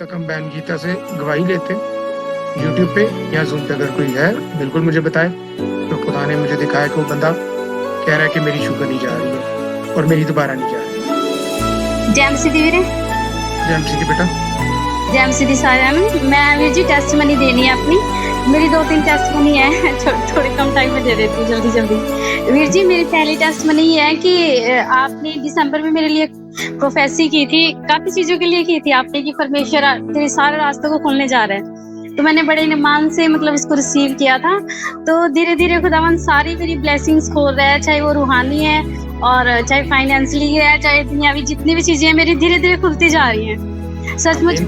तक हम बहन गीता से गवाही लेते हैं यूट्यूब पे या जूम पे, अगर कोई है बिल्कुल मुझे बताए। तो खुदा ने मुझे दिखाया कि वो बंदा कह रहा है कि मेरी शुगर नहीं जा रही है और मेरी दोबारा नहीं जा रही है। जैमसी दी वीरे, जैमसी की बेटा, जैमसी दी साਰਿਆਂ ਨੂੰ। मैं वीर जी टेस्ट मनी देनी है अपनी, मेरी 2-3 टेस्ट मनी है। थोड़े कम टाइम में दे देती हूँ, जल्दी जल्दी। वीर जी मेरी पहली टेस्ट मनी ये है कि आपने दिसंबर में मेरे लिए प्रोफेसी की थी, काफी चीजों के लिए की थी आपने, कि परमेश्वर तेरे सारे रास्तों को खोलने जा रहे हैं। तो मैंने बड़े ईमान से मतलब इसको रिसीव किया था। तो धीरे धीरे खुदावन सारी मेरी ब्लेसिंग्स खोल रहा है, चाहे वो रूहानी है और चाहे फाइनेंशियली है, चाहे दुनियावी जितनी भी चीजें मेरी धीरे धीरे खुलती जा रही हैं सचमुच।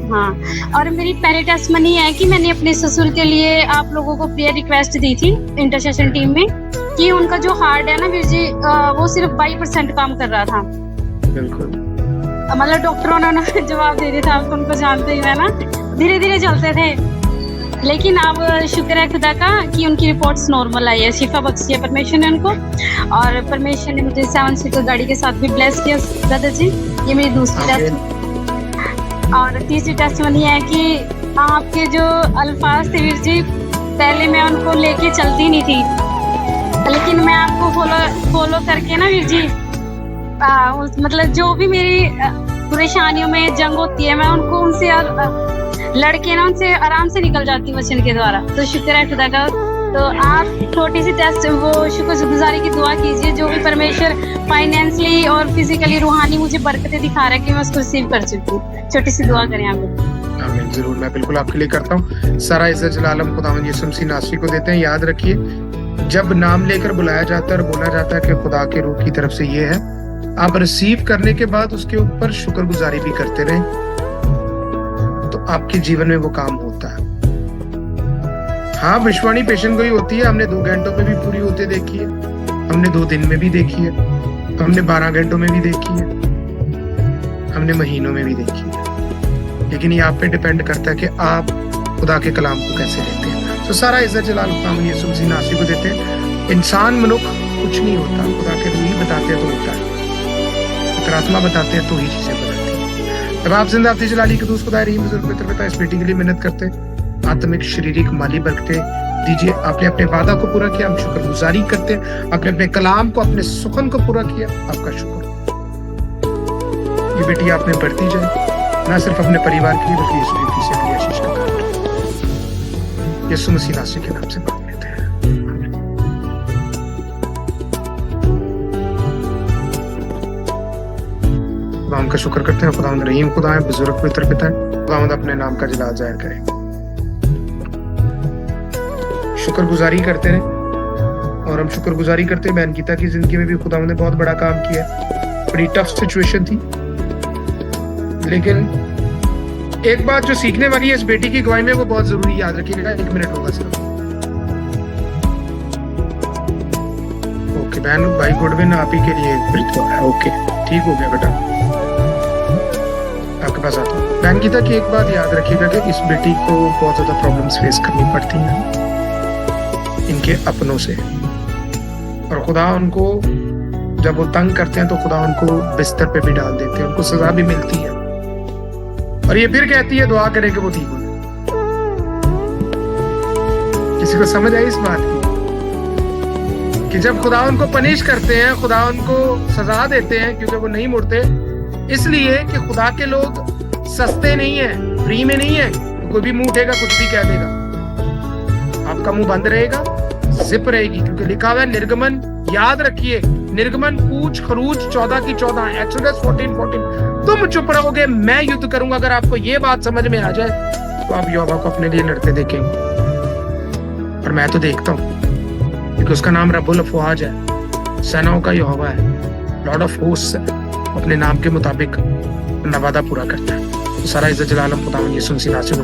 हाँ, और मेरी पहली टेस्ट मनी है कि मैंने अपने ससुर के लिए आप लोगों को प्रेयर रिक्वेस्ट दी थी इंटरसेशन टीम में, कि उनका जो हार्ट है ना वीर जी, वो सिर्फ 22% काम कर रहा था। बिल्कुल मतलब डॉक्टरों ने जवाब दे दिया था, आप उनको जानते ही है ना, धीरे धीरे चलते थे। लेकिन अब शुक्र है खुदा का कि उनकी रिपोर्ट्स नॉर्मल आई है, शिफा बख्शी है परमेश्वर ने उनको। और परमेश्वर ने मुझे 7 सीटर गाड़ी के साथ भी ब्लेस किया दादा जी। ये मेरी दूसरी टेस्ट। और तीसरी टेस्ट मनी है कि आपके जो अल्फाज थे वीर जी, पहले मैं उनको लेके चलती नहीं थी, लेकिन मैं आपको फॉलो करके ना वीर जी, मतलब जो भी मेरी परेशानियों में जंग होती है, मैं उनको उनसे लड़के ना उनसे आराम से निकल जाती हूँ वचन के द्वारा। तो शुक्र है खुदा का। तो आप छोटी सी टेस्ट वो शुक्रगुजारी की दुआ कीजिए, जो भी परमेश्वर फाइनेंशियली और फिजिकली रूहानी मुझे बरकतें दिखा रहा है कि मैं उसको रिसीव कर चुकी हूँ। छोटी सी दुआ करें आप। आमीन, जरूर, मैं बिल्कुल आपके लिए करता हूँ। सारा इज्जत जलालम खुदावंद यीशु मसीह नासरी को देते हैं। याद रखिए, जब नाम लेकर बुलाया जाता है और बोला जाता है कि खुदा के रूह की तरफ से ये है, आप रिसीव करने के बाद उसके ऊपर शुक्रगुजारी भी करते रहें, तो आपके जीवन में वो काम होता है। हाँ, विश्वानी पेशेंट गोई होती है, हमने 2 घंटों में भी पूरी होते देखी है, हमने 2 दिन में भी देखी है, हमने 12 घंटों में भी देखी है, हमने महीनों में भी देखी है। लेकिन ये आप पे डिपेंड करता है कि आप खुदा के कलाम को कैसे लेते हैं। तो सारा इज्जत जलाल खुदावंद यीशु मसीह नासरी को देते हैं। इंसान मनुष्य कुछ नहीं होता, खुदा के रूह ही बताते हैं तो होता है, आत्मा बताते हैं तो ही चीजें बदलती हैं। जब आप जिंदा आपकी जलाली के दूसरे खुदा रहीम बुजुर्ग पितर पिता इस बेटी के लिए मेहनत करते हैं, आत्मिक शारीरिक माली बरकतें दीजिए। आपने अपने वादा को पूरा किया, हम शुक्रगुजारी करते हैं। आपने अपने कलाम को, अपने सुखन को पूरा किया, आपका शुक्र। ये बेटी आपने बढ़ती जाए, ना सिर्फ अपने परिवार के लिए बल्कि यीशु की से भी आशीष का कारण। यीशु मसीह नासरी के नाम से मांग लेते हैं, आमीन। खुदावंद का शुक्र करते हैं। खुदावंद रहीम खुदा है, बुजुर्ग पवित्र पिता है। खुदावंद अपने नाम का जलाल जाहिर करे, शुक्रगुजारी करते रहे। और हम शुक्रगुजारी करते हैं, बहन गीता की जिंदगी में भी खुदावंद ने बहुत बड़ा काम किया। बड़ी टफ सिचुएशन थी, लेकिन एक बात जो सीखने वाली है इस बेटी की गवाही में, वो बहुत जरूरी, याद रखिएगा। 1 मिनट होगा सिर्फ। ओके बहन, भाई गुडविन आप ही के लिए ओके, ठीक हो गया बेटा, आपके पास आता हूँ। बहन गीता की एक बात याद रखिएगा कि इस बेटी को बहुत ज्यादा प्रॉब्लम्स फेस करनी पड़ती हैं इनके अपनों से, और खुदा उनको जब वो तंग करते हैं तो खुदा उनको बिस्तर पे भी डाल देते हैं, उनको सजा भी मिलती है। और ये फिर कहती है दुआ करे कि वो ठीक हो जाए। किसी को समझ आई इस बात की कि जब खुदा उनको पनिश करते हैं, खुदा उनको सजा देते हैं क्योंकि वो नहीं मुड़ते, इसलिए कि खुदा के लोग सस्ते नहीं है, फ्री में नहीं है। कोई भी मुंह उठेगा, कुछ भी कह देगा, आपका मुंह बंद रहेगा, जिप रहेगी, क्योंकि लिखा हुआ है निर्गमन, याद रखिए, निर्गमन कूच खरूच 14 की 14, एक्सोडस 14:14, तुम चुप रहोगे मैं युद्ध करूंगा। अगर आपको ये बात समझ में आ जाए तो आप यहोवा को अपने लिए लड़ते देखेंगे। और मैं तो देखता हूँ, क्योंकि उसका नाम रब्बुल अफ़वाज है, सेनाओं का यहोवा है, लॉर्ड ऑफ होस्ट्स है, अपने नाम के मुताबिक नवादा पूरा करता है। तो सारा इज्जत जलाल खुदावंद यीशु मसीह नासरी को